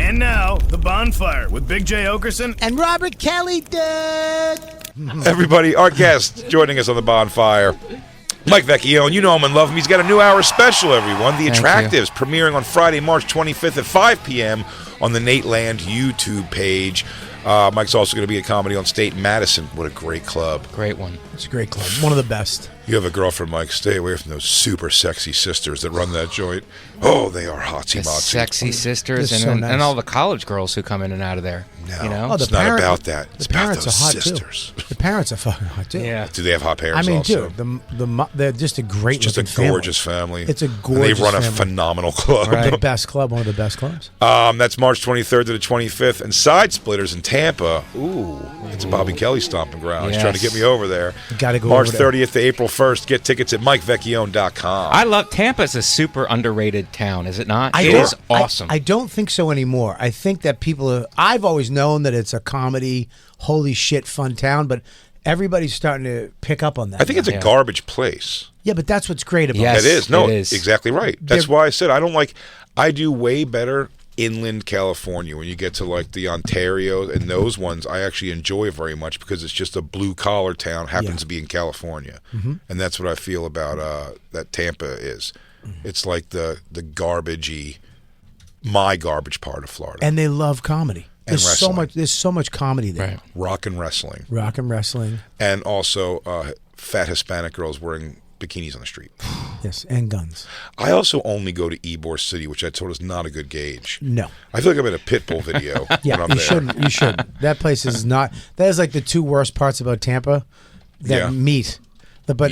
And now, The Bonfire with Big J. Okerson and Robert Kelly. Everybody, our guest joining us on The Bonfire, Mike Vecchione. You know him and love him. He's got a new hour special, everyone. The Attractives, premiering on Friday, March 25th at 5 p.m. on the Nate Land YouTube page. Mike's also going to be at Comedy on State in Madison. What a great club. Great one. It's a great club. One of the best. You have a girlfriend, Mike. Stay away from those super sexy sisters that run that joint. Oh, they are hotsy-motsy. Sexy sisters so nice. and all the college girls who come in and out of there. No, you know? it's not about that. It's about those are hot sisters. Too. The parents are fucking hot too. Yeah. Do they have hot parents I mean, also? dude, they're just a great Just a gorgeous family. It's a And gorgeous they run a family. phenomenal club. Right. The best club, one of the best clubs. That's March 23rd to the 25th. And Side Splitters in Tampa. Ooh, it's Bobby Kelly's stomping ground. He's trying to get me over there. You gotta go March over there. 30th to April 1st. Get tickets at MikeVecchione.com. I love Tampa's a super underrated town, is it not? It don't- is awesome. I don't think so anymore. I think that I've always known that it's a comedy, holy shit, fun town, but everybody's starting to pick up on that. I think it's a garbage place. Yeah, but that's what's great about Yes. it. It is. No, it is. exactly right. That's why I said I do way better inland California. When you get to like the Ontario and those ones, I actually enjoy very much because it's just a blue collar town, happens to be in California. And that's what I feel about that Tampa is. It's like the garbagey, my garbage part of Florida. And they love comedy. And There's so much comedy there. Right. Rock and wrestling. Rock and wrestling. And also fat Hispanic girls wearing bikinis on the street. Yes, and guns. I also only go to Ybor City, which I told is not a good gauge. No. I feel like I'm in a Pitbull video Yeah, when I'm you there. shouldn't. You shouldn't. That place is not. That is like the two worst parts about Tampa that meet. But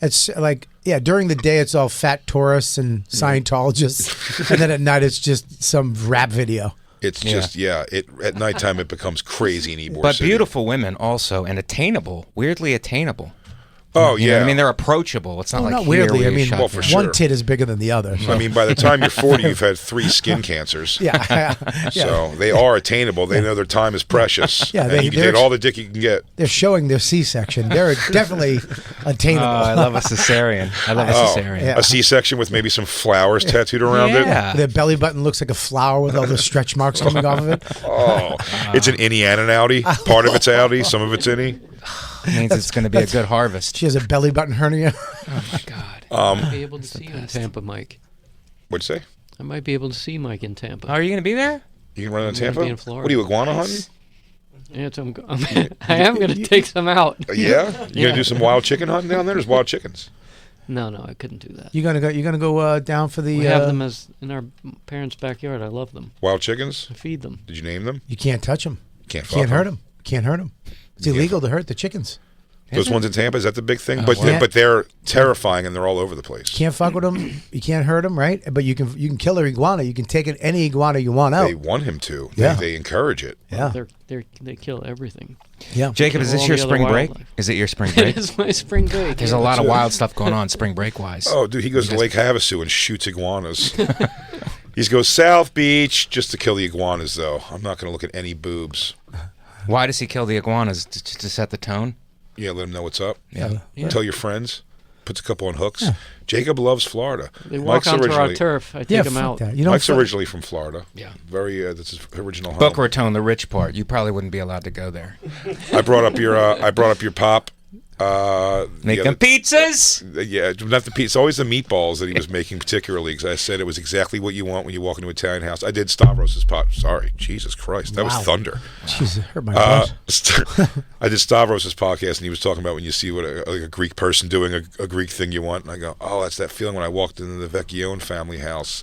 it's like, during the day it's all fat tourists and Scientologists, and then at night it's just some rap video. It's just, at nighttime it becomes crazy in Ybor But City. beautiful women also, and attainable, weirdly attainable. Oh, You know what I mean? They're approachable. It's not like Not here weirdly. where I you mean, shop Well, for down. sure. one tit is bigger than the other. I mean, by the time you're 40, you've had 3 skin cancers. Yeah. So they are attainable. They know their time is precious. Yeah, and you can they're- get all the dick you can get. They're showing their C-section. They're definitely attainable. I love a cesarean. I love a cesarean. yeah. A C-section with maybe some flowers tattooed around Yeah. Their belly button looks like a flower with all the stretch marks coming off of it. it. Oh, it's an innie and an outie. Part of it's outie, some of it's innie. Means it's going to be a good harvest. She has a belly button hernia. Oh, my God. I'll be able to see you in Tampa, Mike. What'd you say? I might be able to see Mike in Tampa. Are you going to be there? You can run in I'm gonna Tampa? be in Florida. What are you, iguana hunting? Yeah, so I am going to take some out. Yeah? You going to do some wild chicken hunting down there? There's wild chickens. No, I couldn't do that. You're gonna go down for the. We have them as in our parents' backyard. I love them. Wild chickens? I feed them. Did you name them? You can't touch them. Can't fuck Can't hurt them. them. Can't hurt them. It's illegal to hurt the chickens. Those ones in Tampa, is that the big thing? Oh, But wow. but they're terrifying and they're all over the place. Can't fuck with them. You can't hurt them, right? But you can kill an iguana. You can take any iguana you want out. They want him to. Yeah. They encourage it. Yeah. They kill everything. Yeah. Jacob, is All this your the other spring break? wildlife. Is it your spring break? It is my spring break. There's a lot of wild stuff going on spring break-wise. Oh, dude, he goes to Lake Havasu and shoots iguanas. He goes South Beach just to kill the iguanas, though. I'm not going to look at any boobs. Why does he kill the iguanas? To set the tone? Yeah, let him know what's up. Yeah. Tell your friends. Puts a couple on hooks. Jacob loves Florida. They walk onto our turf. I take them fuck out. that. You don't Mike's fuck- originally from Florida. Yeah. Very. That's his original home. Boca Raton, the rich part. You probably wouldn't be allowed to go there. I brought up your pop. Make them pizzas. Yeah, not the pizza. It's always the meatballs that he was making, particularly because I said it was exactly what you want when you walk into an Italian house. I did Stavros's pot. Sorry, Jesus Christ, that was thunder. Jeez, it hurt my butt. I did Stavros's podcast, and he was talking about when you see what a Greek person doing a Greek thing you want, and I go, oh, that's that feeling when I walked into the Vecchione family house.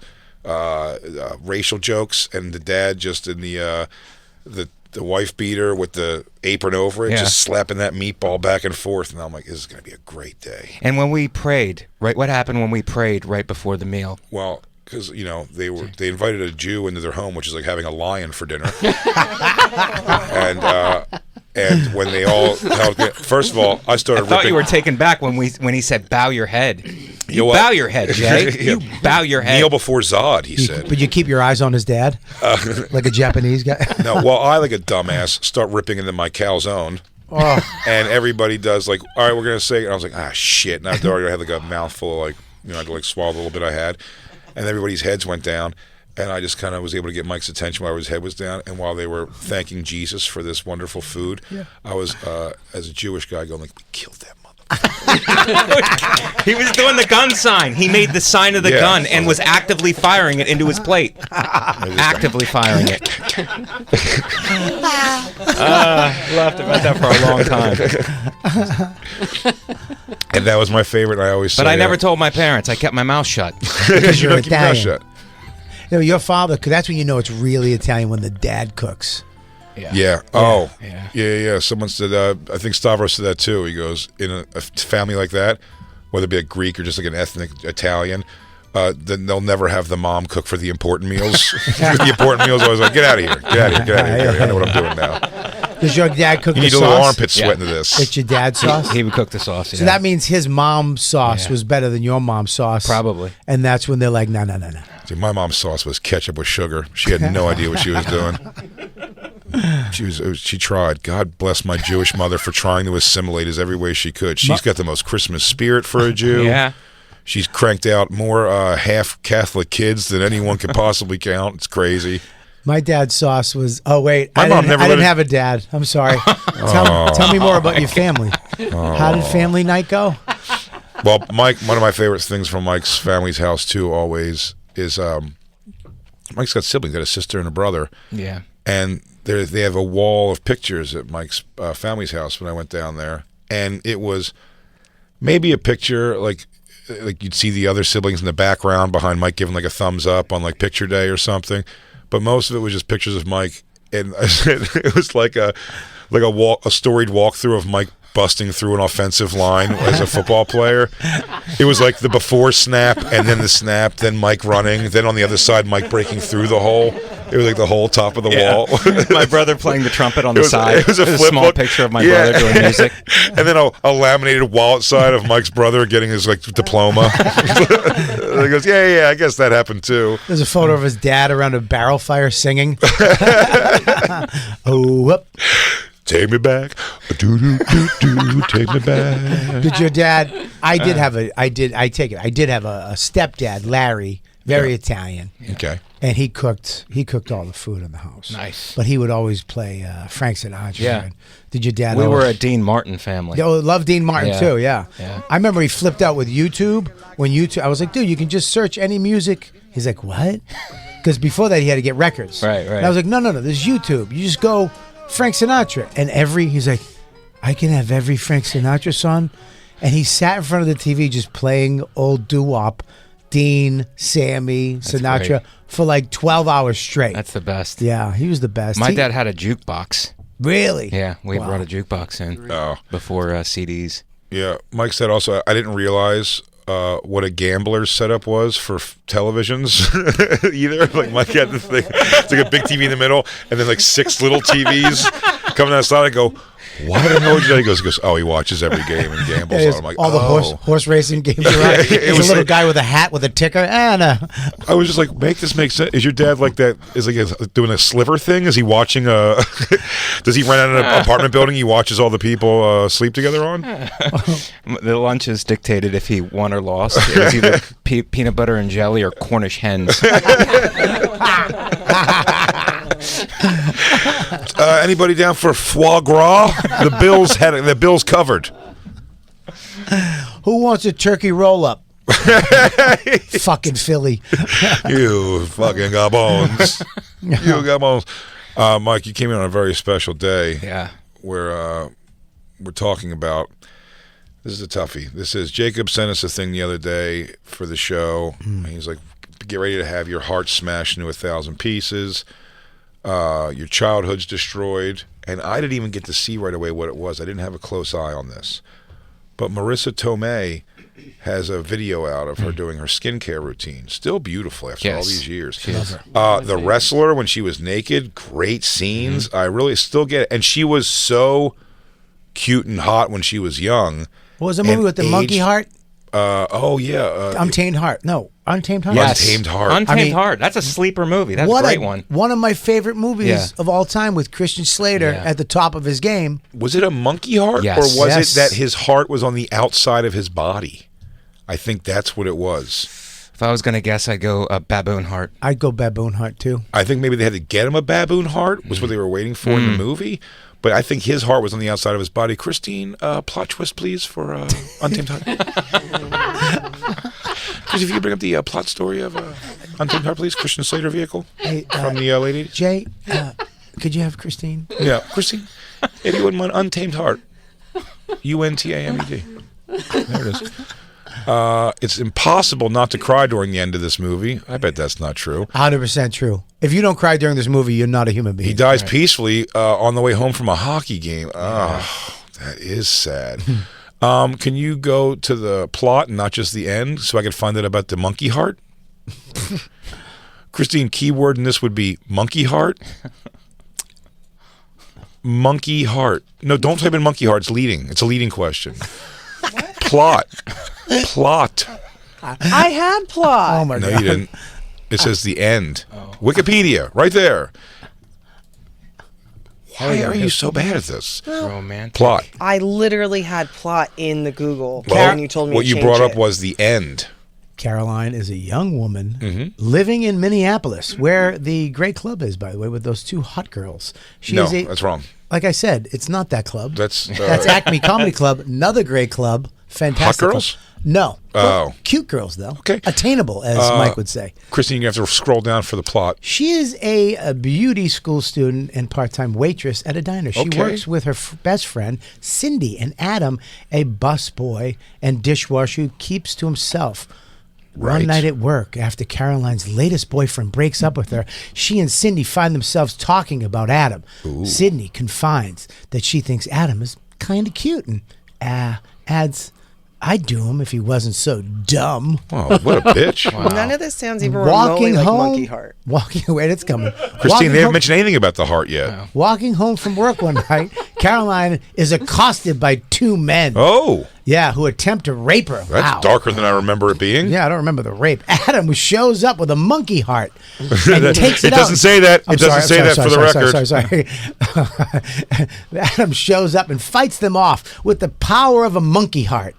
Racial jokes, and the dad just in the wife beater with the apron over it, just slapping that meatball back and forth, and I'm like, this is going to be a great day. And when we prayed, right? What happened when we prayed right before the meal? Well, because they invited a Jew into their home, which is like having a lion for dinner, and when they all first of all, I started. I thought ripping, you were taken back when he said bow your head. You what? bow your head, Jay. Yeah. You bow your head. Kneel before Zod, he said. But you keep your eyes on his dad, like a Japanese guy. No, well, I, like a dumbass, start ripping into my calzone. Oh. And everybody does, like, all right, we're going to say it. And I was like, ah, shit. And I already had like a mouthful of, like, I had to like swallow the little bit I had. And everybody's heads went down. And I just kind of was able to get Mike's attention while his head was down, and while they were thanking Jesus for this wonderful food, I was, as a Jewish guy, going like, "We killed that mother." He was doing the gun sign. He made the sign of the gun and was actively firing it into his plate. Actively firing it. Laughed about that for a long time. And that was my favorite. I always say, but I never told my parents. I kept my mouth shut. Because you're keep your mouth Italian. shut. You know, your father, cause that's when you know it's really Italian, when the dad cooks. Yeah. Oh. Yeah. Someone said, I think Stavros said that too. He goes, in a family like that, whether it be a Greek or just like an ethnic Italian, then they'll never have the mom cook for the important meals. The important meals, I was like, get out of here. Get out of here. Get out of here. I know what I'm doing now. Does your dad cook You the need sauce? a little armpit sweat into this. It's your dad's sauce? He would cook the sauce. So that means his mom's sauce was better than your mom's sauce. Probably. And that's when they're like, no. Dude, my mom's sauce was ketchup with sugar. She had no idea what she was doing. She tried. God bless my Jewish mother for trying to assimilate as every way she could. She's got the most Christmas spirit for a Jew. Yeah. She's cranked out more half Catholic kids than anyone could possibly count. It's crazy. My dad's sauce was. Oh wait, My I mom didn't, never I let didn't it- have a dad. I'm sorry. Tell me more about your family. How did family night go? Well, Mike, one of my favorite things from Mike's family's house too, always is Mike's got siblings. Got a sister and a brother. Yeah. And they have a wall of pictures at Mike's family's house when I went down there, and it was maybe a picture like you'd see the other siblings in the background behind Mike giving like a thumbs up on like picture day or something, but most of it was just pictures of Mike, and it was like a storied walkthrough of Mike busting through an offensive line as a football player. It was like the before snap and then the snap, then Mike running, then on the other side Mike breaking through the hole. It was like the whole top of the wall. My brother playing the trumpet on the side. It was a There's flip small book. picture of my brother doing music. And then a laminated wallet side of Mike's brother getting his like diploma. He goes, yeah, I guess that happened too. There's a photo of his dad around a barrel fire singing. Oh, whoop. Take me back, do take me back. Did your dad? I did have a stepdad, Larry, very Italian. Okay. And he cooked all the food in the house. Nice. But he would always play Frank Sinatra. Yeah. Did your dad? We were always... a Dean Martin family. Oh, love Dean Martin Yeah. too. Yeah. Yeah. I remember he flipped out with YouTube. When YouTube, I was like, dude, you can just search any music. He's like, what? Because before that, he had to get records. Right. And I was like, no. There's YouTube. You just go Frank Sinatra, and he's like, I can have every Frank Sinatra song. And he sat in front of the TV just playing old doo-wop, Dean, Sammy, Sinatra, great. for like 12 hours straight. That's the best. Yeah, he was the best. My dad had a jukebox. Really? Yeah, we Wow. brought a jukebox in before CDs. Yeah. Mike said also, I didn't realize what a gambler's setup was for televisions either. Like Mike had the thing, it's like a big TV in the middle, and then like 6 little TVs coming outside. I go, why do I know what you do? He goes, oh, he watches every game and gambles on it. I'm like, all the horse racing games around. It There's was a little like- guy with a hat with a ticker. No. I was just like, make this make sense. Is your dad like that? Is like doing a sliver thing? Is he watching a? Does he rent out an apartment building? He watches all the people sleep together on. The lunch is dictated if he won or lost. It was either peanut butter and jelly or Cornish hens. Anybody down for foie gras? The Bills covered. Who wants a turkey roll up? Fucking Philly. You fucking got bones. You got bones. Mike, you came in on a very special day. Yeah. Where we're talking about. This is a toughie. This is Jacob sent us a thing the other day for the show. He's like, get ready to have your heart smashed into 1,000 pieces. Your childhood's destroyed. And I didn't even get to see right away what it was. I didn't have a close eye on this. But Marissa Tomei has a video out of her doing her skincare routine. Still beautiful after all these years. The wrestler, when she was naked, great scenes. I really still get it. And she was so cute and hot when she was young. What was the movie with the monkey heart? Untamed Heart. No, Untamed Heart. Yes. Untamed Heart. Untamed Heart. That's a sleeper movie. That's a great one. One of my favorite movies of all time, with Christian Slater at the top of his game. Was it a monkey heart? Yes. Or was Yes. it that his heart was on the outside of his body? I think that's what it was. If I was going to guess, I'd go a baboon heart. I'd go baboon heart too. I think maybe they had to get him a baboon heart, was what they were waiting for in the movie. But I think his heart was on the outside of his body. Christine, plot twist, please, for Untamed Heart. Because if you could bring up the plot story of Untamed Heart, please. Christian Slater vehicle from the late 80s. Jay, could you have Christine? Yeah, Christine, if you wouldn't mind, Untamed Heart. UNTAMED. There it is. It's impossible not to cry during the end of this movie. I bet that's not true. 100% true. If you don't cry during this movie, you're not a human being. He dies peacefully on the way home from a hockey game. Oh, that is sad. Can you go to the plot and not just the end so I can find out about the monkey heart? Christine, keyword in this would be monkey heart. Monkey heart. No, don't type in monkey heart. It's leading. It's a leading question. Plot. I had plot. Oh my No, God. you didn't. It says the end. Wikipedia, right there. Why are you so bad at this? Romantic. Plot. I literally had plot in the Google, Well, and you told me what to you change brought up it. was the end. Caroline is a young woman living in Minneapolis, where the great club is, by the way, with those two hot girls. No, that's wrong. Like I said, it's not that club. That's Acme Comedy Club, another great club. Fantastic. Hot girls? Club. No. Oh. Cute girls, though. Okay. Attainable, as Mike would say. Christine, you have to scroll down for the plot. She is a beauty school student and part-time waitress at a diner. She Okay. works with her best friend, Cindy, and Adam, a busboy and dishwasher who keeps to himself. Right. One night at work, after Caroline's latest boyfriend breaks up with her, she and Cindy find themselves talking about Adam. Sydney confides that she thinks Adam is kind of cute and adds, I'd do him if he wasn't so dumb. Oh, what a bitch. None of this sounds even remotely like Monkey Heart. Walking away, it's coming. Christine, they haven't mentioned anything about the heart yet. Walking home from work one night, Caroline is accosted by two men. Oh, Yeah, who attempt to rape her. that's Wow. darker than I remember it being. Yeah, I don't remember the rape. Adam shows up with a monkey heart and takes it out. It doesn't say that. It doesn't say that for the record. Sorry. Adam shows up and fights them off with the power of a monkey heart.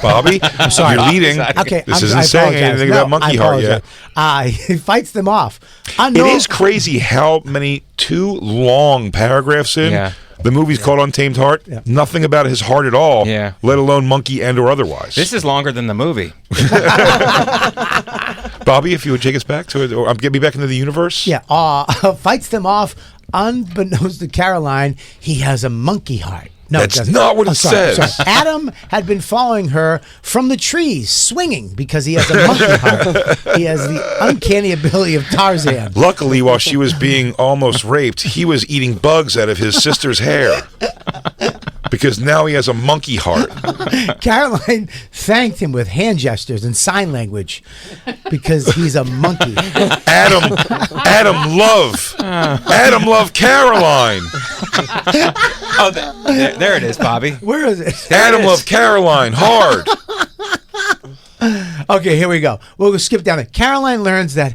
Bobby, sorry. you're leading. Okay, This I isn't saying apologize. anything No, about monkey I heart yet. apologize. He fights them off. It is crazy how many two long paragraphs in Yeah. the movie's called Untamed Heart. Yeah. Nothing about his heart at all. Yeah. Let alone monkey and or otherwise. This is longer than the movie. Bobby, if you would take us back to it, or get me back into the universe. Yeah, fights them off. Unbeknownst to Caroline, he has a monkey heart. No, That's it doesn't. not what it I'm sorry. says. Adam had been following her from the trees, swinging because he has a monkey heart. He has the uncanny ability of Tarzan. Luckily, while she was being almost raped, he was eating bugs out of his sister's hair. Because now he has a monkey heart. Caroline thanked him with hand gestures and sign language because he's a monkey. Adam love Caroline. Oh, there it is, Bobby. Where is it? Adam love Caroline hard. Okay, here we go. We'll skip down there. Caroline learns that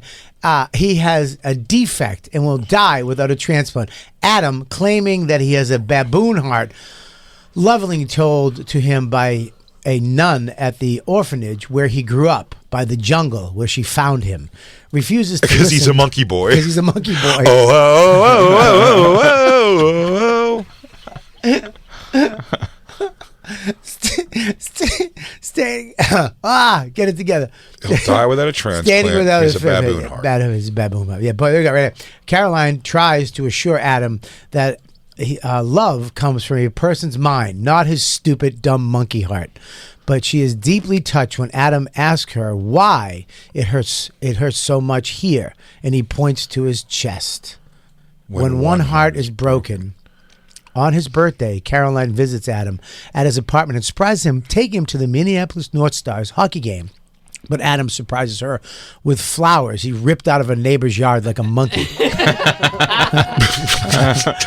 he has a defect and will die without a transplant. Adam, claiming that he has a baboon heart, lovingly told to him by a nun at the orphanage where he grew up, by the jungle where she found him, refuses to Because he's a monkey boy. Because he's a monkey boy. Oh. Staying, get it together. He'll die without a transplant. Standing without He's a baboon heart. His baboon heart. Yeah, but there you go, right there. Caroline tries to assure Adam that love comes from a person's mind, not his stupid, dumb monkey heart. But she is deeply touched when Adam asks her why it hurts so much here, and he points to his chest. When one heart is broken. On his birthday, Caroline visits Adam at his apartment and surprises him, taking him to the Minneapolis North Stars hockey game. But Adam surprises her with flowers he ripped out of a neighbor's yard like a monkey.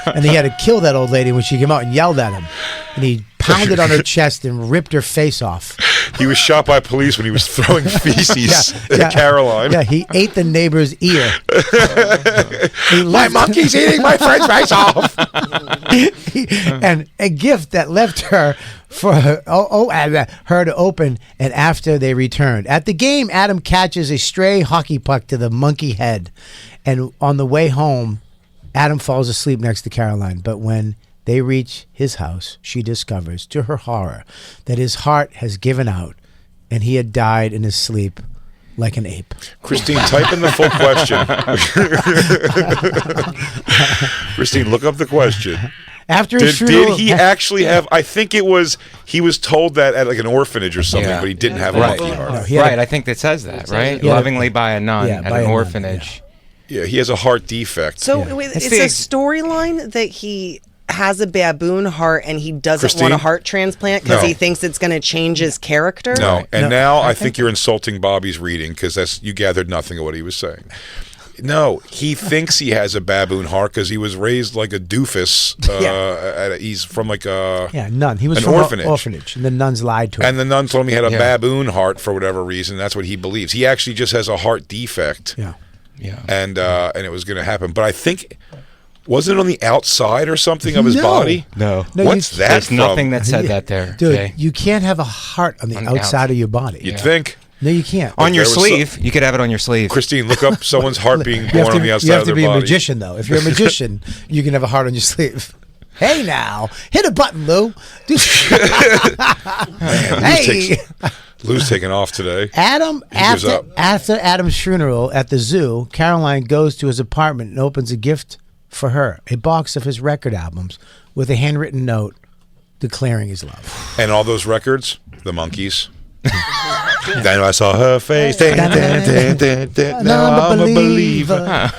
And he had to kill that old lady when she came out and yelled at him. And he pounded on her chest and ripped her face off. He was shot by police when he was throwing feces at Caroline. Yeah, he ate the neighbor's ear. My monkey's eating my friend's face off. and a gift that left her for her to open. And after they returned at the game, Adam catches a stray hockey puck to the monkey head, and on the way home, Adam falls asleep next to Caroline. But when they reach his house, she discovers, to her horror, that his heart has given out, and he had died in his sleep like an ape. Christine, type in the full question. Christine, look up the question. After did he actually have? I think it was. He was told that at like an orphanage or something, but he didn't have a monkey heart. No, right, I think that says that, right? Lovingly by a nun at an orphanage. Yeah, he has a heart defect. So it's a storyline that he has a baboon heart and he doesn't want a heart transplant because he thinks it's going to change his character. No, and now I think you're insulting Bobby's reading because you gathered nothing of what he was saying. No, he thinks he has a baboon heart because he was raised like a doofus. He's from like a nun. He was from an orphanage, and the nuns lied to him. And the nuns told him he had a baboon heart for whatever reason. That's what he believes. He actually just has a heart defect. Yeah. And it was going to happen, but I think. Wasn't it on the outside or something of his body? No. What's that There's from? nothing that said that there. Dude, Jay. you can't have a heart on the outside of your body. You'd think. No, you can't. On your sleeve. You could have it on your sleeve. Christine, look up someone's heart being born on the outside of their body. You have to be a magician, though. If you're a magician, you can have a heart on your sleeve. Hey, now. Hit a button, Lou. Hey. Lou's taking off today. After Adam's funeral at the zoo, Caroline goes to his apartment and opens a gift for her, a box of his record albums with a handwritten note declaring his love. And all those records, the Monkees. Then I saw her face. Now I'm a believer.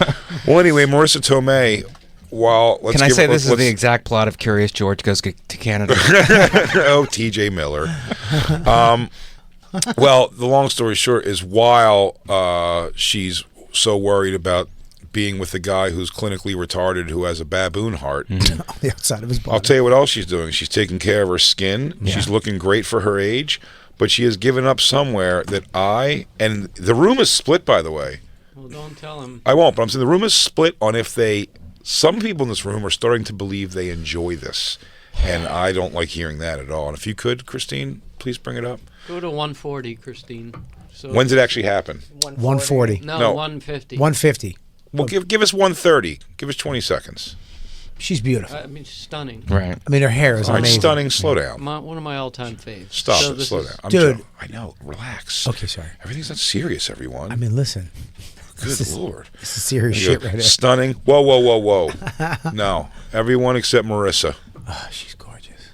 Well, anyway, Marissa Tomei. Can I say this is the exact plot of Curious George Goes to Canada? Oh, T.J. Miller. Well, the long story short is while she's so worried about being with the guy who's clinically retarded who has a baboon heart on the outside of his body. I'll tell you what else she's doing. She's taking care of her skin. Yeah. She's looking great for her age, but she has given up somewhere that and the room is split, by the way. Well, don't tell him. I won't, but I'm saying the room is split on if some people in this room are starting to believe they enjoy this, and I don't like hearing that at all. And if you could, Christine, please bring it up. Go to 140, Christine. So when did it actually happen? 140. No, 150. 150. Well, give us 130. Give us 20 seconds. She's beautiful. I mean, she's stunning. Right. I mean, her hair is amazing. Stunning. Slow down. One of my all-time faves. Stop it. Slow down. Dude. I know. Relax. Okay, sorry. Everything's not serious, everyone. I mean, listen. Good Lord. This is serious shit right here. Stunning. Whoa. No. Everyone except Marissa. Oh, she's gorgeous.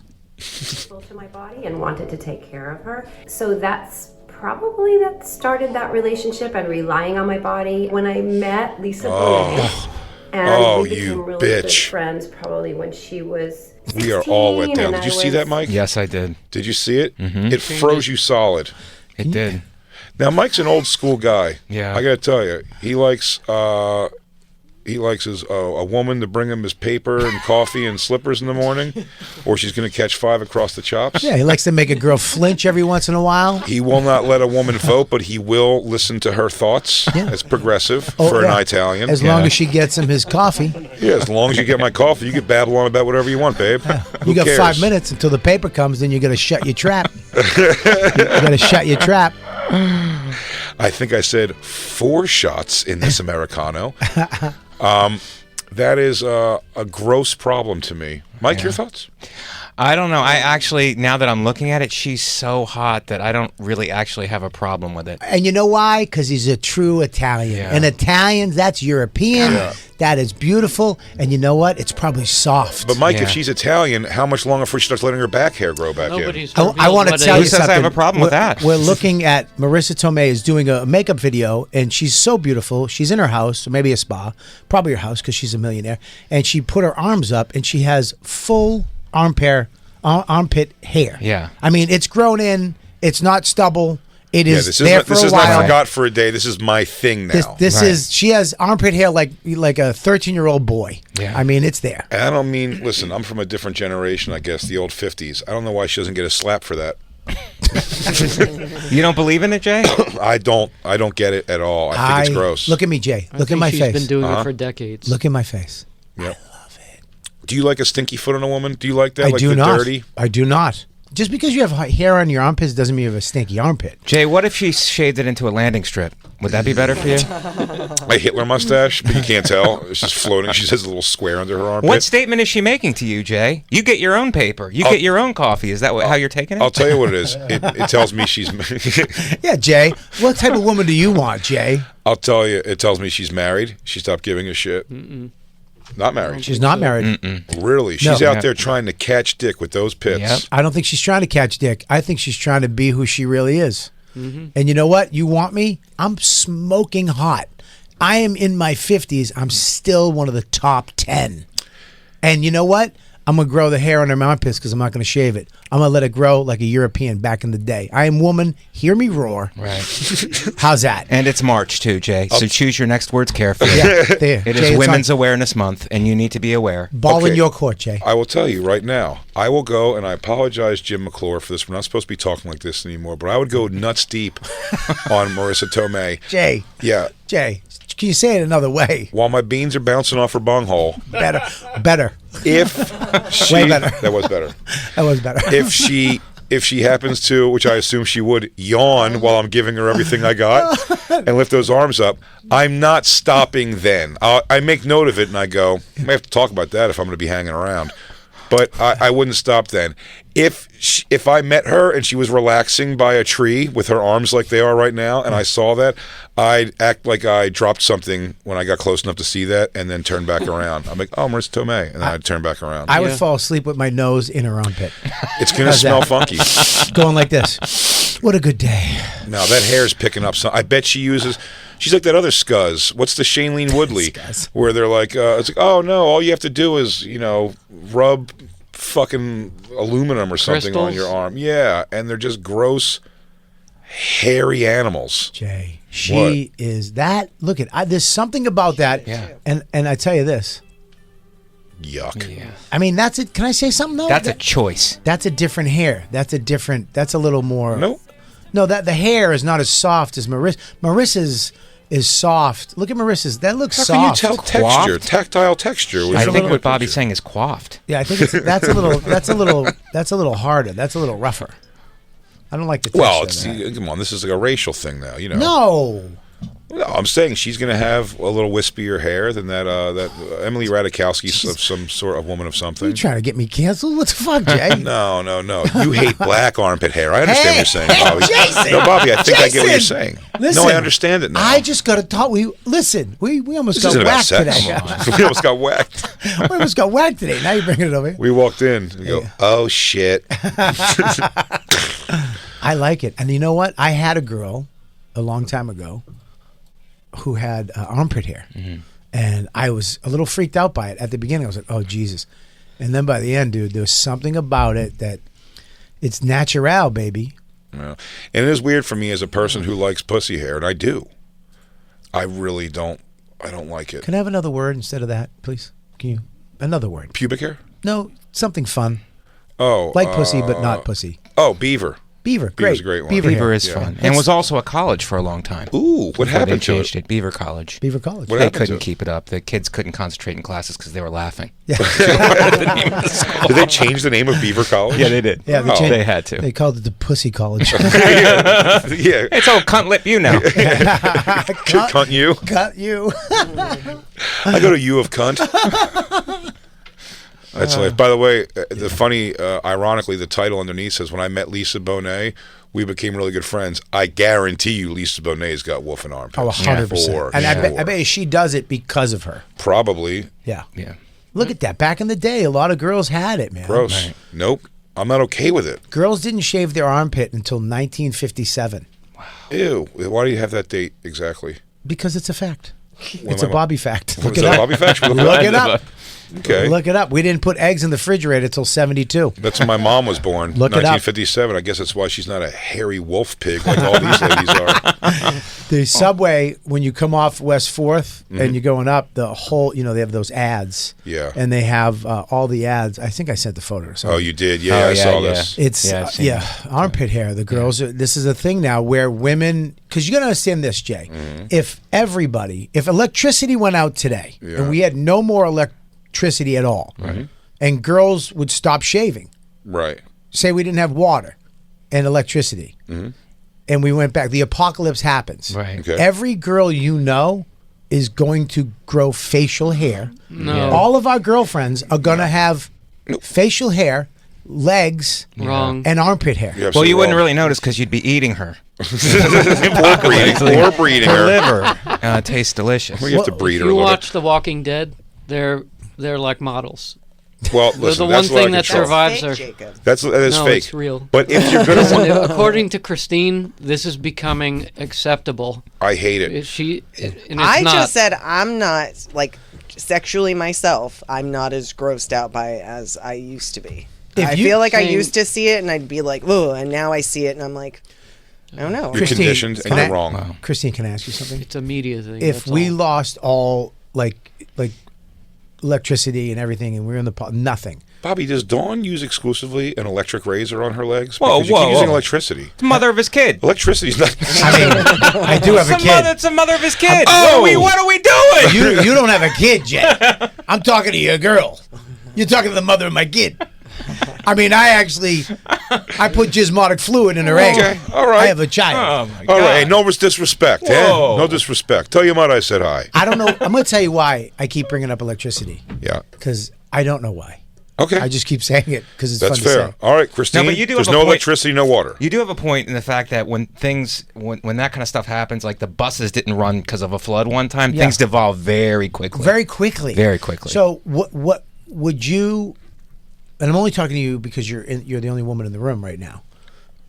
To my body and wanted to take care of her. So that's probably that started that relationship and relying on my body. When I met Lisa Bonet, and we became really good friends probably when she was 16. We are all let down. Did you see that, Mike? Yes, I did. Did you see it? Mm-hmm. It froze you solid. It did. Now, Mike's an old school guy. Yeah. I got to tell you, he likes a woman to bring him his paper and coffee and slippers in the morning, or she's going to catch 5 across the chops. Yeah, he likes to make a girl flinch every once in a while. He will not let a woman vote, but he will listen to her thoughts. Yeah. It's progressive for an Italian. As long as she gets him his coffee. Yeah, as long as you get my coffee, you can babble on about whatever you want, babe. You got 5 minutes until the paper comes, then you got to shut your trap. You got to shut your trap. I think I said 4 shots in this Americano. That is a gross problem to me. Mike, your thoughts? I don't know. I actually, now that I'm looking at it, she's so hot that I don't really actually have a problem with it. And you know why? Because he's a true Italian. Yeah. And Italians, that's European. Yeah. That is beautiful. And you know what? It's probably soft. But Mike, if she's Italian, how much longer before she starts letting her back hair grow back in? I want to tell you something. I have a problem with that. We're looking at Marissa Tomei is doing a makeup video, and she's so beautiful. She's in her house, or maybe a spa, probably her house because she's a millionaire. And she put her arms up, and she has full armpit hair. Yeah. I mean, it's grown in. It's not stubble. It is this there for a while. This is not forgot for a day. This is my thing now. This is, she has armpit hair like a 13-year-old boy. Yeah. I mean, it's there. And I don't mean, listen, I'm from a different generation, I guess, the old 50s. I don't know why she doesn't get a slap for that. You don't believe in it, Jay? I don't get it at all. I think it's gross. Look at me, Jay. Look at my face. She's been doing it for decades. Look at my face. Yep. I love it. Do you like a stinky foot on a woman? Do you like that? I like do the not. dirty? I do not. Just because you have hair on your armpits doesn't mean you have a stinky armpit. Jay, what if she shaved it into a landing strip? Would that be better for you? A Hitler mustache, but you can't tell. It's just floating. She has a little square under her armpit. What statement is she making to you, Jay? You get your own paper. You get your own coffee. Is that how you're taking it? I'll tell you what it is. It tells me she's... Yeah, Jay. What type of woman do you want, Jay? I'll tell you. It tells me she's married. She stopped giving a shit. Not married. She's not married. Really? She's out there trying to catch dick with those pits. Yep. I don't think she's trying to catch dick. I think she's trying to be who she really is. And you know what? You want me? I'm smoking hot. I am in my 50s. I'm still one of the top 10. And you know what? I'm going to grow the hair under my armpits because I'm not going to shave it. I'm going to let it grow like a European back in the day. I am woman. Hear me roar. Right. How's that? And it's March, too, Jay. So choose your next words carefully. Yeah, there. It Jay, is Women's Awareness Month, and you need to be aware. Ball in Okay. your court, Jay. I will tell you right now. I will go, and I apologize, Jim McClure, for this. We're not supposed to be talking like this anymore, but I would go nuts deep on Marissa Tomei. Jay. Yeah. Jay, can you say it another way? While my beans are bouncing off her bunghole, Better. if she... Way better. That was better. That was better. If she happens to, which I assume she would, yawn while I'm giving her everything I got and lift those arms up, I'm not stopping then. I make note of it and I go, I may have to talk about that if I'm going to be hanging around. But I wouldn't stop then. If I met her and she was relaxing by a tree with her arms like they are right now and I saw that, I'd act like I dropped something when I got close enough to see that and then turn back around. I'm like, oh, Marissa Tomei. And then I'd turn back around. I would fall asleep with my nose in her armpit. It's going to smell funky. Going like this. What a good day. Now, that hair's picking up some. I bet she uses... She's like that other scuzz. What's the Shailene Woodley? Scuzz. Where they're like, it's like, oh, no, all you have to do is, rub fucking aluminum or something on your arm. Yeah, and they're just gross, hairy animals. Jay, she is that. Look there's something about that. Yeah. And I tell you this. Yuck. Yeah. I mean, that's it. Can I say something though? That's a choice. That's a different hair. That's a little more. Nope. No, that the hair is not as soft as Marissa. Marissa's is soft. Look at Marissa's. That looks How soft. can you tell texture? Tactile texture. I think what Bobby's saying is coiffed. Yeah, I think that's a little harder. That's a little rougher. I don't like the texture. Well, of that. come on, this is like a racial thing now, No. No, I'm saying she's going to have a little wispier hair than that Emily Ratajkowski's of some sort of woman of something. You trying to get me canceled? What the fuck, Jay? No. You hate black armpit hair. I understand what you're saying, Bobby. Jason! No, Bobby, I think I get what you're Jason! saying. Listen, No, I understand it now. I just got to talk. We almost This got isn't about whacked sex. today. We almost got whacked. We almost got whacked today. Now you're bringing it over here. We walked in and go, oh, shit. I like it. And you know what? I had a girl a long time ago who had armpit hair. Mm-hmm. And I was a little freaked out by it. At the beginning, I was like, oh, Jesus. And then by the end, dude, there was something about it that it's natural, baby. Yeah. And it is weird for me as a person who likes pussy hair, and I do. I really don't. I don't like it. Can I have another word instead of that, please? Can you? Another word. Pubic hair? No, something fun. Oh. Like pussy, but not pussy. Oh, beaver. Beaver, great. Beaver's a great one. Beaver Beaver is fun. And was also a college for a long time. Ooh, what Before happened they to changed it? it? Beaver College. Beaver College. What They happened to couldn't it? keep it up. The kids couldn't concentrate in classes because they were laughing. Yeah. Did they change the name of Beaver College? Yeah, they did. Yeah, Oh. They had to. They called it the Pussy College. yeah. It's all cunt lip you now. Cunt you? Cut you. I go to U of cunt. That's life. By the way, the funny, ironically, the title underneath says, when I met Lisa Bonet, we became really good friends. I guarantee you Lisa Bonet's got wolf and armpits. Oh, 100%. For And I sure. bet you she does it because of her. Probably. Yeah. Yeah. Look at that. Back in the day, a lot of girls had it, man. Gross. Right. Nope. I'm not okay with it. Girls didn't shave their armpit until 1957 Ew. Why do you have that date exactly? because it's a fact. When It's a my- Bobby fact. Was Look that it a up. Bobby fact? Should we Look it it up. Okay. Look it up. We didn't put eggs in the refrigerator till 72. That's when my mom was born. Look it up. 1957. I guess that's why she's not a hairy wolf pig like all these ladies are. The subway, when you come off West 4th and you're going up, the whole, they have those ads. Yeah. And they have all the ads. I think I sent the photo or something. Oh, you did? Yeah, Oh, I yeah, saw yeah. this. It's Yeah, I've seen armpit hair. The girls. This is a thing now where women, because you got to understand this, Jay. If electricity went out today and we had no more electricity at all, and girls would stop shaving. Right. Say we didn't have water and electricity, and we went back. The apocalypse happens. Right. Okay. Every girl you know is going to grow facial hair. No. All of our girlfriends are going to have facial hair, legs, Wrong. and armpit hair. You're Well, you absolutely wouldn't wrong. really notice because you'd be eating her. or breeding Her her. liver tastes delicious. Well, you have to breed If her a you little watch The Walking Dead, they're like models. bit. Well, They're listen, the that's one what I thing that control. survives Fake, are. Jacob. That is No, fake. it's real. But if you're gonna, Listen, according to Christine, this is becoming acceptable. I hate it. And it's I not. just said I'm not like sexually myself. I'm not as grossed out by it as I used to be. If I you feel like I think- used to see it and I'd be like, "Ooh," and now I see it and I'm like, I don't know. You're Christine, conditioned and can you're I- wrong. Christine, can I ask you something? It's a media thing. If that's we all. lost all like electricity and everything, and we're in the nothing. Bobby, does Dawn use exclusively an electric razor on her legs? Whoa, Because you whoa, keep using whoa. electricity. The mother of his kid. Electricity's not. I mean, I do have a kid. It's the mother of his kid. Oh! What are we doing? You don't have a kid yet. I'm talking to your girl. You're talking to the mother of my kid. I mean, I put gismotic fluid in her egg. Okay, all right. I have a child. Oh my All right, hey, no disrespect. Eh? Whoa. No disrespect. Tell your mother I said hi. I don't know. I'm going to tell you why I keep bringing up electricity. Yeah. Because I don't know why. Okay. I just keep saying it because it's That's fun fair. to say. All right, Christine. No, but you do there's have a no point. electricity, no water. You do have a point in the fact that when that kind of stuff happens, like the buses didn't run because of a flood one time, Yeah. things devolve very quickly. Very quickly. Very quickly. So what would you? And I'm only talking to you because you're the only woman in the room right now.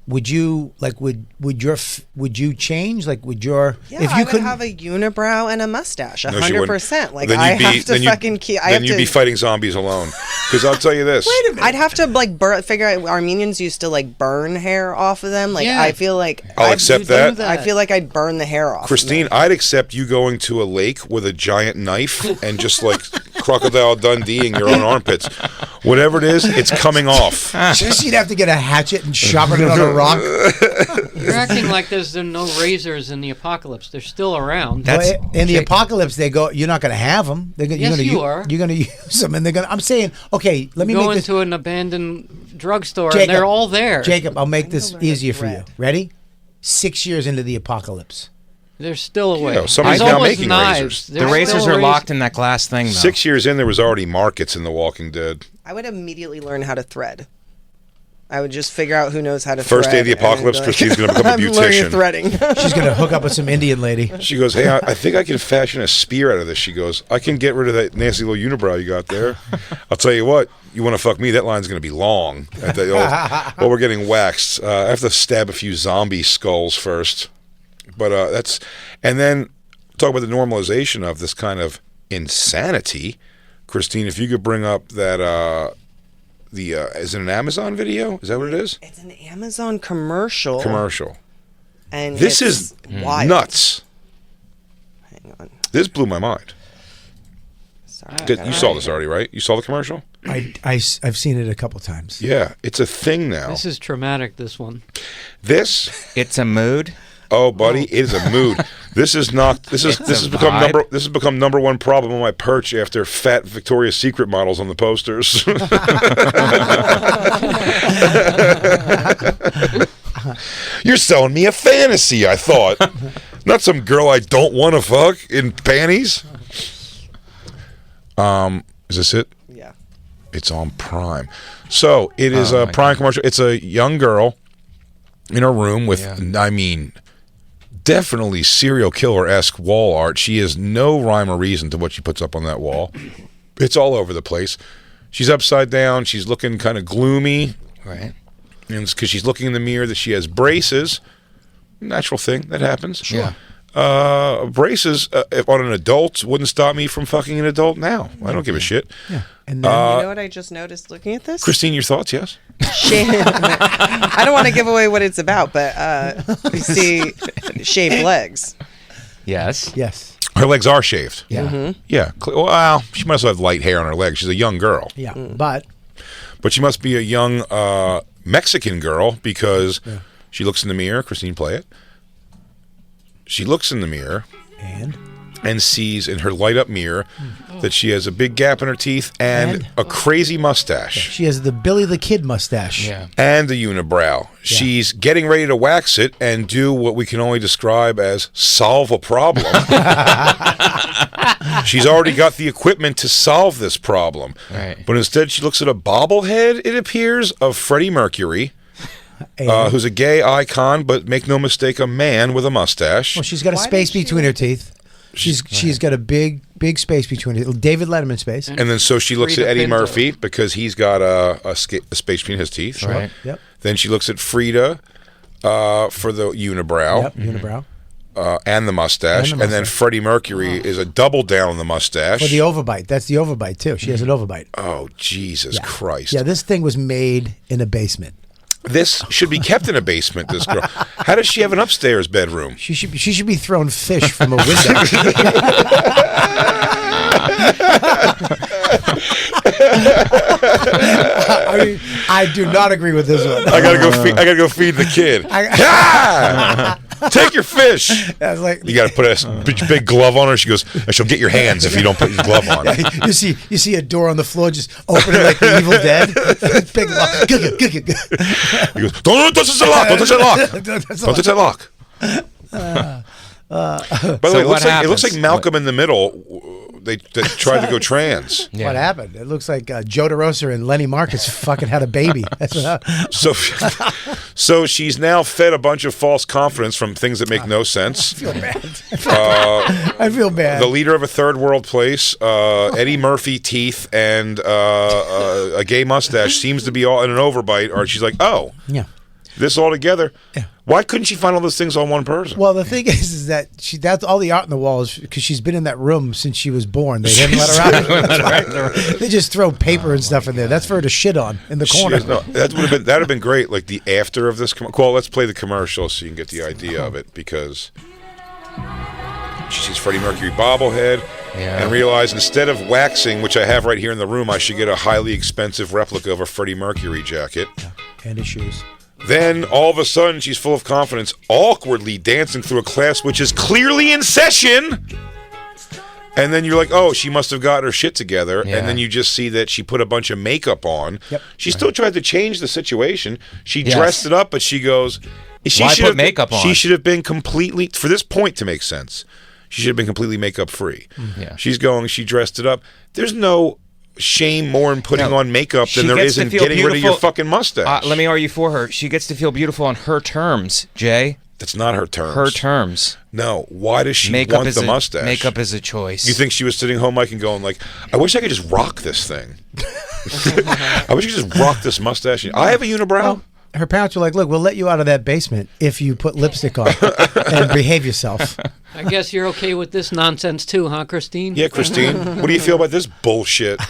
Would you would you change? Like would your Yeah, if you I would couldn't have a unibrow and a mustache, No, she wouldn't. 100%. Like Then I you'd be- have to then you'd- fucking keep. I Then have you'd to. be fighting zombies alone. Because I'll tell you this. Wait a minute. I'd have to like figure out. Armenians used to like burn hair off of them. Like Yeah. I feel like I'll I'd accept do that. I feel like I'd burn the hair off. Christine, I'd accept you going to a lake with a giant knife and just like Crocodile Dundeeing your own armpits. Whatever it is, it's coming off. just you'd have to get a hatchet and sharpen it on a rock. You're acting like there's no razors in the apocalypse. They're still around. That's- Well, in the apocalypse, they go. You're not going to have them. Yes, you are. You're going to use them, and they're going. I'm saying, okay. Let me Go make this. into an abandoned drugstore Jacob, and they're all there. Jacob, I'll make this learn how to easier for you. thread. Ready? 6 years into the apocalypse. They're still away. Yeah, somebody's There's now always making knives. razors. the There's razors still are locked in that glass thing, though. 6 years in, there was already markets in The Walking Dead. I would immediately learn how to thread. I would just figure out who knows how to First day of the thread and, apocalypse, Christine's gonna become a I'm learning beautician. threading. She's going to hook up with some Indian lady. She goes, hey, I think I can fashion a spear out of this. She goes, I can get rid of that nasty little unibrow you got there. I'll tell you what, you want to fuck me, that line's going to be long. Well, we're getting waxed. I have to stab a few zombie skulls first. But that's... And then talk about the normalization of this kind of insanity. Christine, if you could bring up that... is it an Amazon video? Is that what it is? It's an Amazon commercial. And This it's is wild. nuts. Hang on. This blew my mind. Sorry. You saw this already, right? You saw the commercial? I've seen it a couple times. Yeah, it's a thing now. This is traumatic, this one. This, It's a mood. oh buddy, it is a mood. This is not. This It's has a become vibe. This has become number one problem on my perch after fat Victoria's Secret models on the posters. You're selling me a fantasy, I thought. Not some girl I don't want to fuck in panties. Is this it? Yeah. It's on Prime. So it is Oh, a my Prime commercial. It's a young girl in a room with, I mean, definitely serial killer-esque wall art. She has no rhyme or reason to what she puts up on that wall. It's all over the place. She's upside down. She's looking kind of gloomy. Right. And it's because she's looking in the mirror that she has braces. Natural thing. That happens. Yeah. Braces on an adult wouldn't stop me from fucking an adult now. I don't give a shit. Yeah. And then You know what I just noticed looking at this? Christine, your thoughts? Yes? I don't want to give away what it's about, but you see shaved legs. Yes. yes. Her legs are shaved. Yeah. Yeah. Well, she must have light hair on her legs. She's a young girl. Yeah. But But she must be a young Mexican girl because she looks in the mirror. Christine, play it. She looks in the mirror. and and sees in her light-up mirror that she has a big gap in her teeth and a crazy mustache. She has the Billy the Kid mustache. Yeah. And a unibrow. She's getting ready to wax it and do what we can only describe as solve a problem. She's already got the equipment to solve this problem. Right. But instead she looks at a bobblehead, it appears, of Freddie Mercury. Who's a gay icon, but make no mistake, a man with a mustache. Well, she's got a space between her teeth. She's got a big space between it. David Letterman space. And then so she looks at Eddie Murphy because he's got a space between his teeth. Right. Yep. Then she looks at Frida for the unibrow. Yep. Unibrow. And the mustache. And then Freddie Mercury is a double down on the mustache. For the overbite. That's the overbite, too. She has an overbite. Oh, Jesus Christ. Yeah, this thing was made in a basement. This should be kept in a basement, this girl. How does she have an upstairs bedroom? She should be throwing fish from a window. I mean, I do not agree with this one. I gotta go feed the kid. Take your fish. That's like, you gotta put a big glove on her. She goes, she'll get your hands if you don't put your glove on. You see a door on the floor just opening like the Evil Dead. Big lock. He goes, don't touch the lock. Don't touch that lock. Don't touch that lock. By the way, it looks like Malcolm in the Middle. They tried to go trans. Yeah. What happened? It looks like Joe DeRosa and Lenny Marcus fucking had a baby. That's what happened. So she's now fed a bunch of false confidence from things that make no sense. I feel bad. I feel bad. The leader of a third world place, Eddie Murphy teeth and a gay mustache seems to be all in an overbite. Or she's like, oh, yeah, this all together. Yeah. Why couldn't she find all those things on one person? Well, the thing is that that's all the art in the walls because she's been in that room since she was born. They didn't let her out. They just throw paper and stuff in there. That's for her to shit on in the corner. That'd have been great. Like the after of this. Well, let's play the commercial so you can get the idea of it because she sees Freddie Mercury bobblehead and realized instead of waxing, which I have right here in the room, I should get a highly expensive replica of a Freddie Mercury jacket and his shoes. Then, all of a sudden, she's full of confidence, awkwardly dancing through a class which is clearly in session. And then you're like, oh, she must have got her shit together. Yeah. And then you just see that she put a bunch of makeup on. Yep. She still tried to change the situation. She dressed it up, but she goes... Why put makeup on? She should have been completely... For this point to make sense, she should have been completely makeup-free. Yeah. She dressed it up. There's no... shame more in putting on makeup than there is in getting rid of your fucking mustache. Let me argue for her. She gets to feel beautiful on her terms, Jay. That's not her terms. Her terms. No. Why does she want the mustache? Makeup is a choice. You think she was sitting home, Mike, and going like, I wish I could just rock this thing. I wish I could just rock this mustache. I have a unibrow. Well, her parents were like, look, we'll let you out of that basement if you put lipstick on and behave yourself. I guess you're okay with this nonsense too, huh, Christine? Yeah, Christine. What do you feel about this bullshit?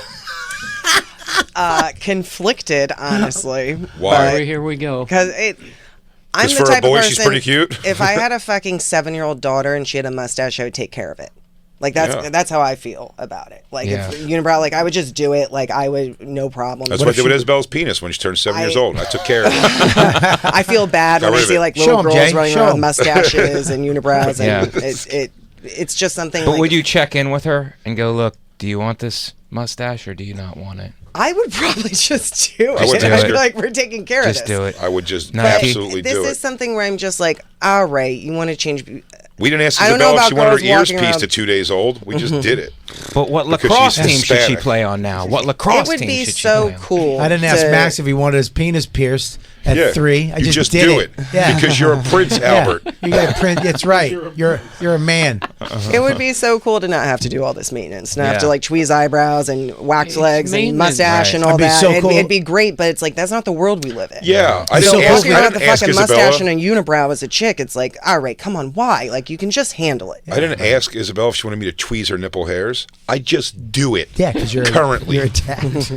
Conflicted, honestly. Why? Here we go. Because I'm the for type a boy, of person, she's pretty cute. If I had a fucking 7-year-old daughter and she had a mustache, I would take care of it. Like that's how I feel about it. Like if unibrow, like I would just do it. Like I would, no problem. That's what I did with Isabel's penis when she turned 7 years old. I took care of it. I feel bad when I see like little girls running around with mustaches and unibrows, and it's just something. But would you check in with her and go, look, do you want this mustache or do you not want it? I would probably just do it. I'd be like, we're taking care of this. Just do it. I would just absolutely do it. This is something where I'm just like, all right, you want to change. We didn't ask Isabella if she wanted her ears pieced at 2 days old. We just did it. But what lacrosse team should she play on now? What lacrosse team should she play on? It would be so cool. I didn't ask Max if he wanted his penis pierced at 3. I just did do it. Yeah. Because you're a Prince Albert. You got a prince. It's right. You're a man. It would be so cool to not have to do all this maintenance. Not have to like tweeze eyebrows and wax legs and mustache and all that. So cool. It'd be great, but it's like that's not the world we live in. Yeah. I don't ask the fucking mustache and a unibrow as a chick. It's like, all right, come on, why? Like you can just handle it. I didn't ask Isabella if she wanted me to tweeze her nipple hairs. I just do it. Yeah, because you're currently attacked.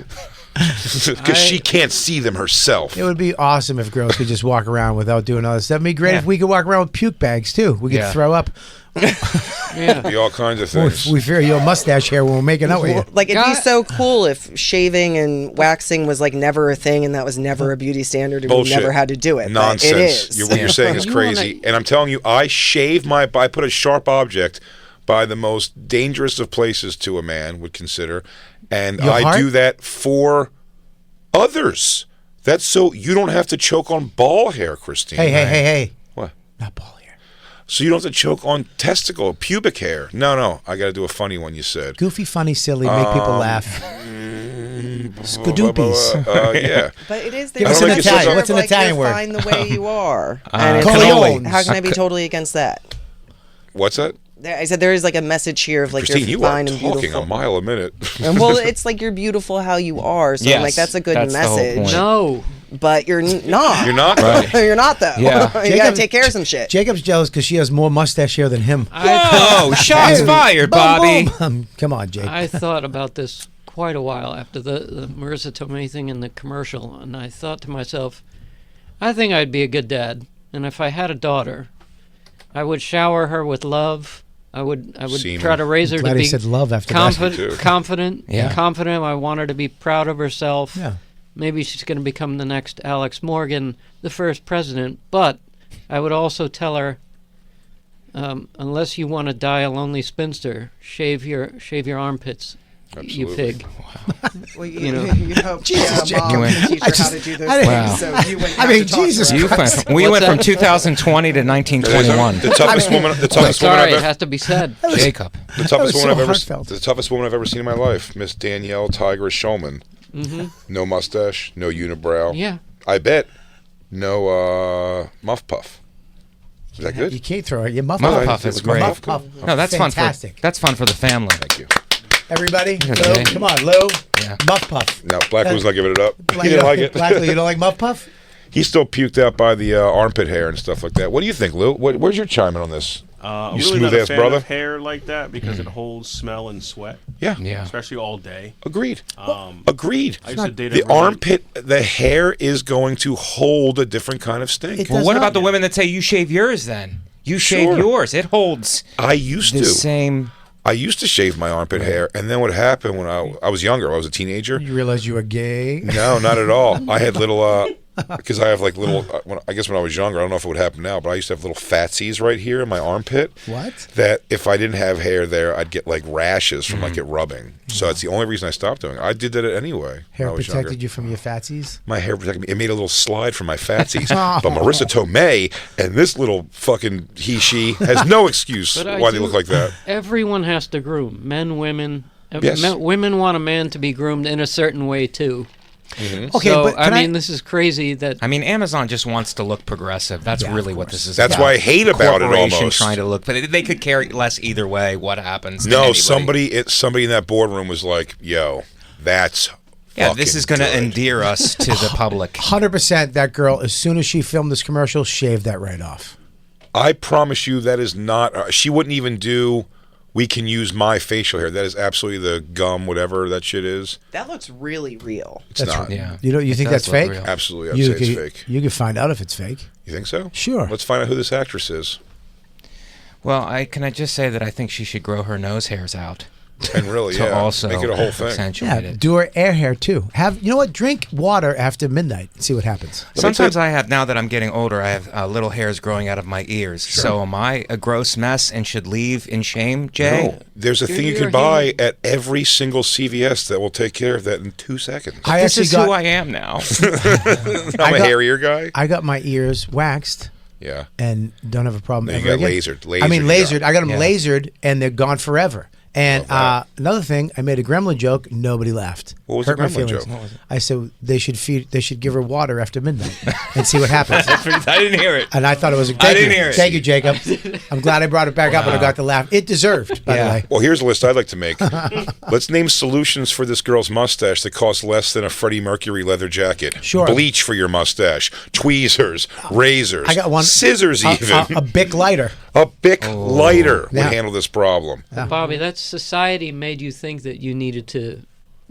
Because she can't see them herself. It would be awesome if girls could just walk around without doing all this stuff. It'd be great if we could walk around with puke bags too. We could throw up. Be all kinds of things. We fear your mustache hair when we're making out with you. Like it'd be so cool if shaving and waxing was like never a thing and that was never a beauty standard and we never had to do it. Nonsense. It is. What you're saying is crazy. And I'm telling you, I put a sharp object by the most dangerous of places to a man would consider, and Your I heart? do that for others. That's so you don't have to choke on ball hair, Christine. Hey. What? Not ball hair. So you don't have to choke on testicle, pubic hair. No, I got to do a funny one. You said. Goofy, funny, silly, make people laugh. Skadoopies. Yeah. But it is. Give us an Italian. What's an Italian you're word? Fine the way you are. And it's Cannoli. how can I be totally against that? What's that? I said there is like a message here of like Christine, you're you are fine and talking beautiful. a mile a minute. And well, it's like you're beautiful how you are. So I'm like that's a good that's the whole message. point. No. But you're not. You're not. Right. You're not though. Yeah. You gotta take care of some shit. Jacob's jealous because she has more mustache hair than him. Oh, shots fired, Bobby. Come on, Jake. I thought about this quite a while after the Marissa Tomei thing in the commercial, and I thought to myself, I think I'd be a good dad, and if I had a daughter, I would shower her with love. I would Semen. try to raise her Glad to he be said love after confident. Yeah. Confident. I want her to be proud of herself. Yeah. Maybe she's going to become the next Alex Morgan, the first president. But I would also tell her, unless you want to die a lonely spinster, shave your armpits. Absolutely. You pig. Well, You know. you hope Jesus, mom you went- can teach her how to do those I- things. Wow. So you wouldn't I have mean, to talk to Jesus her. You Christ. we went from that? 2020 to 1921. The toughest woman. The toughest woman Sorry, I've it ever. has to be said. Jacob. The toughest was woman so I've ever. heartfelt. The toughest woman I've ever seen in my life, Miss Danielle Tigress Shulman. No mustache, no unibrow. Yeah. I bet no muff puff. Is that good? You can't throw it. You muff Muff puff. puff is great. Muff puff. No, that's fantastic. That's fun for the family. Thank you. Everybody, Okay. Lou, come on, Lou. Yeah. Muff puff. No, Black Lou's not giving it up. Black- He didn't like it. Black Lou, you don't like muff puff? He's still puked out by the armpit hair and stuff like that. What do you think, Lou? Where's your chime in on this? I'm You really not smooth-ass a fan brother? of hair like that because it holds smell and sweat, Yeah. Yeah. especially all day. Agreed. Agreed. I used to date a The roommate- armpit, the hair is going to hold a different kind of stink. It Well, does what not. about the women that say you shave yours then? You shave Sure. yours. It holds I used the to. same. I used to shave my armpit hair, and then what happened when I was younger, I was a teenager. You realize you were gay? No, not at all. I had little, because I have like little, I guess when I was younger, I don't know if it would happen now, but I used to have little fatsies right here in my armpit. What? That if I didn't have hair there, I'd get like rashes from like it rubbing. So that's the only reason I stopped doing it. I did that anyway. Hair when I was protected younger. you from your fatsies? My hair protected me. It made a little slide from my fatsies. But Marissa Tomei and this little fucking she has no excuse But I why they do- look like that. Everyone has to groom. Men, women. Yes. Women want a man to be groomed in a certain way too. Okay, So, but I can mean, this is crazy that I mean, Amazon just wants to look progressive. That's Yeah, really of what course. this is That's about. why I hate about it Corporation almost. trying to look, but they could care less either way. What happens? to No, anybody. somebody in that boardroom was like, "Yo, that's Yeah, this fucking is going to good." endear us to the public. 100% that girl, as soon as she filmed this commercial, shaved that right off. I promise you, that is not. She wouldn't even do. We can use my facial hair. That is absolutely the gum, whatever that shit is. That looks really real. It's not. Yeah. You think does that's look fake? real. Absolutely, I'd You say could, it's fake. you could find out if it's fake. You think so? Sure. Let's find out who this actress is. Well, can I just say that I think she should grow her nose hairs out And really, to yeah, also make it a whole thing. accentuate Yeah, it. do her air hair too. You know what? Drink water after midnight and see what happens. Sometimes I have, now that I'm getting older, I have little hairs growing out of my ears. So am I a gross mess and should leave in shame, Jay? No, there's a thing you you're can buy at every single CVS that will take care of that in 2 seconds. I This actually is got who I am now. I'm a got- hairier guy. I got my ears waxed Yeah. and don't have a problem No, you ever got again. lasered. I mean Lasered, lasered. I got them Yeah. lasered and they're gone forever. And Love another thing, I made a gremlin joke. Nobody laughed. What was Hurt the my gremlin feelings. joke? What was I said they should give her water after midnight and see what happens. I didn't hear it. And I thought it was. didn't hear it. Thank you, Jacob. I'm glad I brought it back up and I got the laugh. It deserved, by the Yeah. way. Well, here's a list I'd like to make. Let's name solutions for this girl's mustache that cost less than a Freddie Mercury leather jacket. Sure. Bleach for your mustache, tweezers, razors, I got one. scissors even. A Bic lighter. A Bic lighter would Yeah. handle this problem. Bobby, that society made you think that you needed to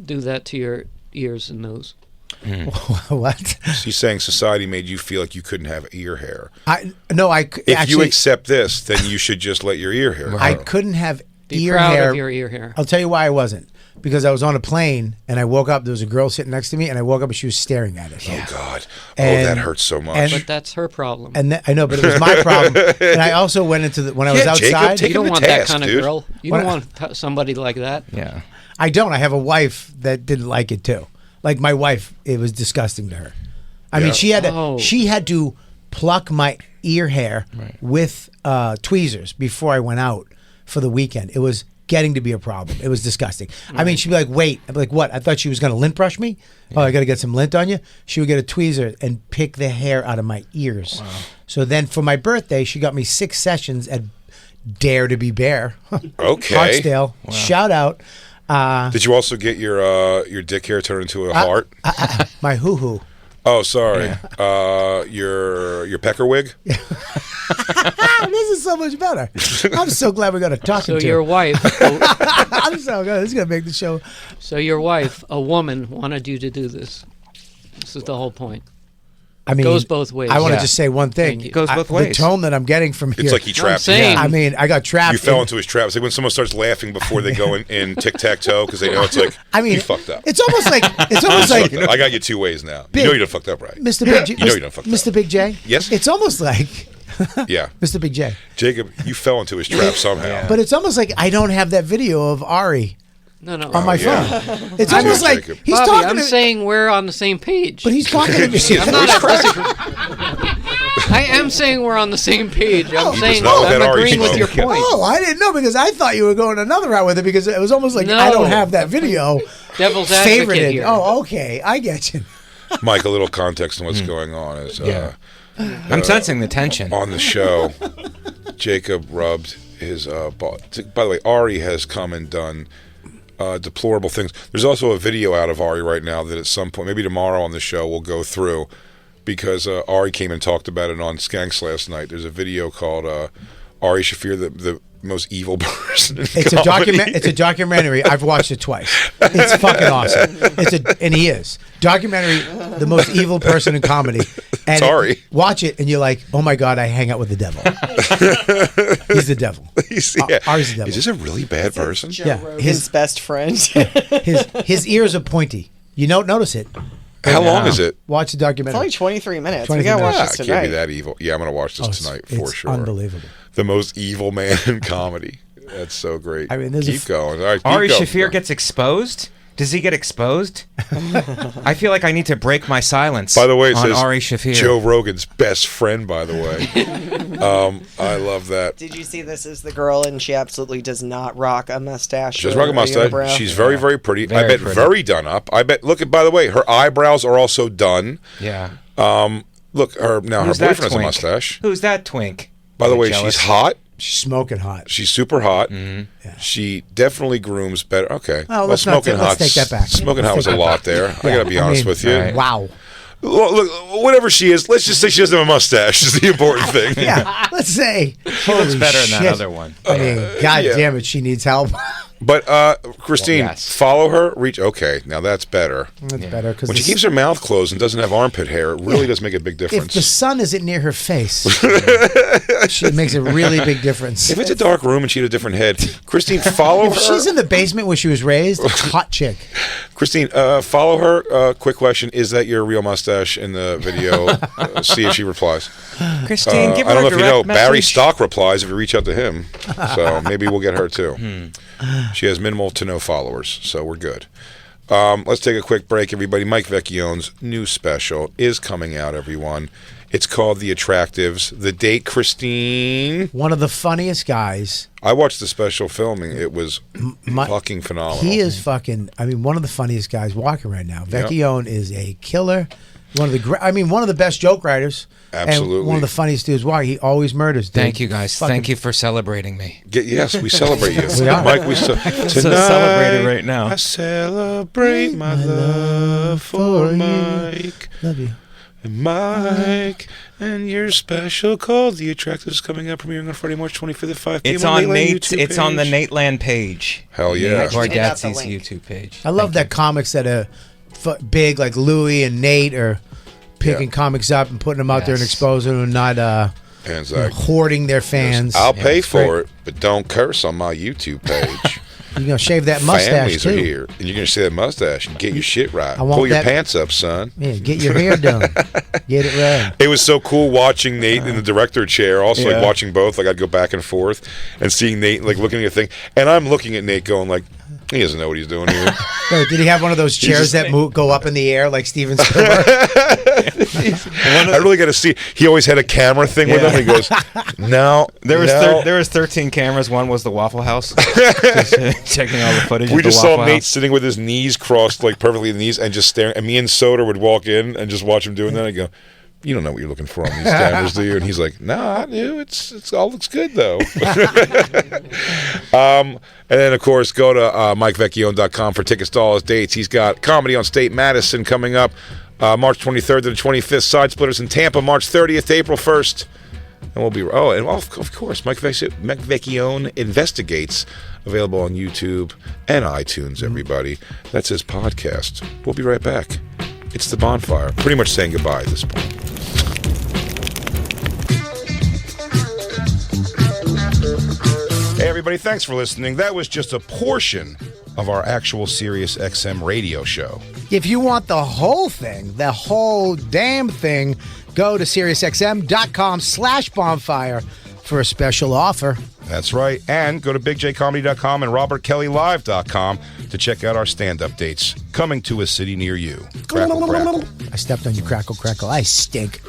do that to your ears and nose. What? She's saying society made you feel like you couldn't have ear hair. If If you accept this, then you should just let your ear hair I grow. couldn't have Be ear proud hair. of your ear hair. I'll tell you why I wasn't. because I was on a plane and I woke up. There was a girl sitting next to me, and I woke up and she was staring at it. Oh God! And- that hurts so much. and- But that's her problem. And I know, but it was my problem. And I also went into when I was Yeah, Jacob, outside. take you don't him to want that task, kind of dude. girl. You When don't I- want somebody like that. Yeah. I don't. I have a wife that didn't like it too. Like my wife, it was disgusting to her. I mean, she had to pluck my ear hair with tweezers before I went out for the weekend. It was getting to be a problem. It was disgusting. I mean, she'd be like, "Wait," I'd be like, "What?" I thought she was going to lint brush me. Oh, I got to get some lint on you. She would get a tweezer and pick the hair out of my ears. Wow. So then, for my birthday, she got me 6 sessions at Dare to Be Bare. Okay. Hartsdale. Wow. Shout out. Did you also get your dick hair turned into a heart? My hoo-hoo. Oh, sorry. Your pecker wig? This is so much better. I'm so glad we got a talking So to. your wife, I'm so glad. This is going to make the show. so your wife, a woman, wanted you to do this. This is the whole point. I mean, Goes both ways. I want to Yeah. just say one thing. Thank you. Goes both ways. The tone that I'm getting from here. It's like he trapped you. saying- I mean, I got trapped. You fell into his trap. It's like when someone starts laughing before they go in tic-tac-toe because they know it's like, I mean, you fucked up. It's almost like Fucked up. I got you 2 ways now. Big- You know you done fucked up, right? Mr. Big J. You know you done fucked up. Mr. Big J. Yes? It's almost like Yeah. Mr. Big J. Jacob, you fell into his trap somehow. But it's almost like I don't have that video of Ari No, no. on my yeah. phone. It's almost like Jacob. he's Bobby, talking I'm to saying we're on the same page. but he's talking to me. I'm not I am saying we're on the same page. I'm saying not let I'm that Ari agreeing with smoke. your point. Oh, I didn't know because I thought you were going another route with it because it was almost like I don't No. have that video Devil's advocate favorited. here. Oh, okay, I get you. Mike, a little context on what's going on is I'm sensing the tension. on the show, Jacob rubbed his ball. By the way, Ari has come and done deplorable things. There's also a video out of Ari right now that at some point, maybe tomorrow on the show, we'll go through because Ari came and talked about it on Skanks last night. There's a video called Ari Shaffir, the most evil person in It's a comedy. document. It's a documentary. I've watched it twice. It's fucking awesome. And he is documentary, the most evil person in comedy. And Sorry. watch it, and you're like, oh my god, I hang out with the devil. He's the devil. Ari's the devil. Is this a really bad person? Joe Yeah, Rogan's his- best friend. His ears are pointy. You don't notice it. How long is it? Watch the It's documentary. only 23 minutes. 23 we gotta watch minutes. this It tonight. can't be that evil. Yeah, I'm going to watch this tonight for it's sure. unbelievable. The most evil man in comedy. That's so great. I mean, there's keep going. All right, keep Ari going. Shaffir gets exposed? Does he get exposed? I feel like I need to break my silence. By the way, it on says Ari Shaffir. Joe Rogan's best friend, by the way. I love that. Did you see this is the girl and she absolutely does not rock a mustache? She doesn't rock a or mustache. unibrow? She's very, very pretty. I Very bet pretty. very done up. I bet, look, by the way, her eyebrows are also done. Yeah. Look, her Who's boyfriend that has a twink? mustache. Who's that twink? By the Am I way, jealous? she's hot. She's smoking hot. She's super hot. Mm-hmm. She definitely grooms better. Okay. Oh, let's not smoking let's take that back. Smoking Let's hot was take a that lot back. there. I Yeah, got to be honest mean, with you. all right. Wow. Look, whatever she is, let's just say she doesn't have a mustache is the important thing. Yeah. Let's say She looks better than that other one. I mean, god yeah. damn it, she needs help. But Christine, Well, yes. follow her. Reach. Okay, now that's better. That's better because When she keeps her mouth closed and doesn't have armpit hair, it really does make a big if difference. the sun isn't near her face, it makes a really big difference. If it's a dark room and she had a different head, Christine, follow If her. she's in the basement where she was raised, hot chick. Christine, follow her. Quick question: is that your real mustache in the video? See if she replies. Christine, give her I don't know a if you know. direct Barry message. Stock replies if you reach out to him. So maybe we'll get her too. She has minimal to no followers, so we're good. Let's take a quick break, everybody. Mike Vecchione's new special is coming out, everyone. It's called The Attractives. The date, Christine. One of the funniest guys. I watched the special filming. It was fucking phenomenal. He is fucking. I mean, one of the funniest guys walking right now. Vecchione is a killer. One of the one of the best joke writers. Absolutely. And one of the funniest dudes. Why? He always murders. Dude. Thank you, guys. Fucking- Thank you for celebrating me. Yes, we celebrate you. We are. Mike, so celebrated tonight right now. I celebrate my love for you. Mike. Love you. And Mike, and your special called The Attractives coming out premiering on Friday, March 25th at 5 p.m. It's on Nateland Nate. YouTube It's on the page. Nateland page. Hell yeah. Nate Check out the Bargatze's link. YouTube page. I love that comics that are big, like Louis and Nate, are picking Yeah. comics up and putting them out there and Yes. exposing them, and not And Zach, hoarding their fans. I'll pay it's for great. it, but don't curse on my YouTube page. You're gonna shave that mustache Families too. are here, and you're gonna shave that mustache and get your shit right. I want Pull your that- pants up, son. Yeah, get your hair done. Get it right. It was so cool watching Nate in the director chair. Also, like Yeah. watching both. Like I'd go back and forth and seeing Nate like looking at a thing, and I'm looking at Nate going like, he doesn't know what he's doing here. No, did he have one of those chairs that go up in the air like Steven Spielberg? I really got to see. He always had a camera thing with him. He goes, no, There was no. there was 13 cameras. One was the Waffle House, just, checking all the footage. We of the just saw Waffle Nate House. sitting with his knees crossed, like perfectly the knees, and just staring. And me and Soder would walk in and just watch him doing that. I go, you don't know what you're looking for on these cameras, do you? And he's like, nah, I do. It's all looks good though. And then of course go to MikeVecchione.com for tickets to all his dates. He's got Comedy on State Madison coming up March 23rd to the 25th. Side Splitters in Tampa March 30th to April 1st. And we'll be of course Mike Vecchione Investigates, available on YouTube and iTunes. Everybody, that's his podcast. We'll be right back. It's the Bonfire. Pretty much saying goodbye at this point. Hey everybody, thanks for listening. That was just a portion of our actual Sirius XM radio show. If you want the whole thing, the whole damn thing, go to SiriusXM.com/bonfire for a special offer. That's right. And go to BigJComedy.com and RobertKellyLive.com to check out our stand-up dates coming to a city near you. Crackle, crackle. I stepped on your crackle. I stink.